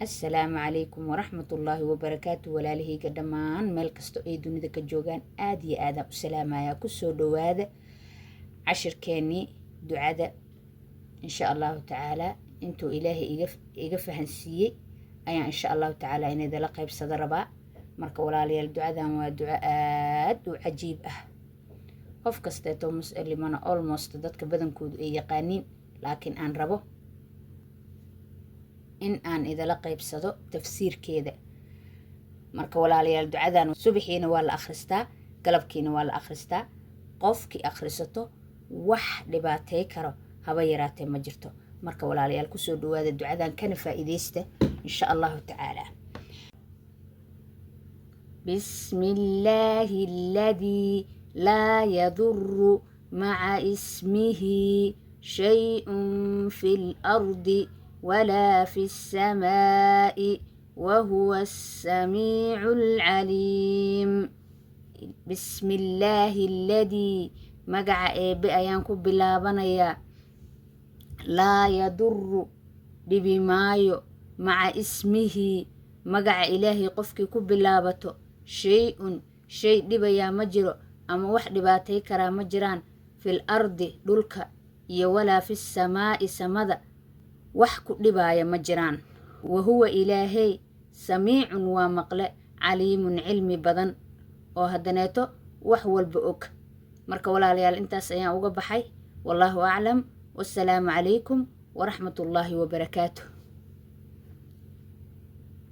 السلام عليكم ورحمة الله وبركاته ولاله قدمان مال كستو اي دونيدا كجوغان آدي آدم السلام يا كسو دواد عشر كاني دعادة إن شاء الله تعالى انتو إلهي إيقفهن سيي أيا إن شاء الله تعالى إن إذا لقيب صدربا مركا ولالي الدعادة ودعاءات وعجيب قف كستيتو مسألي مانا almost دادك بدن كودو إي يقانين لكن أن ربو in aan idala qaybsado tafsiirkeeda marka walaalayaal ducadan subaxiina waa la akhristaa galabkiina waa la akhristaa qofkii akhrisato wax dhibaatay karo haba yaraatee ma jirto marka walaalayaal ku soo dhawaada ducadan kana faa'iideysta insha Allah ta'ala bismillahi alladhi la yadurru ma'a ismihi shay'un fil ardi ولا في السماء وهو السميع العليم بسم الله الذي مقع بأيانكو بلابنيا لا يضر ببمايو مع اسمه مقع إلهي قفك كبلابته شيء دبيا مجرو أما واحد باتي كرا مجران في الأرض دلك ولا في السماء سمد wax ku dhibaya ma jiraan wahuwa ilaahay samiicun waa maqle caliimun cilmi badan oo hadaneeto wax walba og marka walaalayaal intaas ayaan uga baxay wallahu a'lam wassalaamu calaykum waraxmatullaahi wabarakaatuh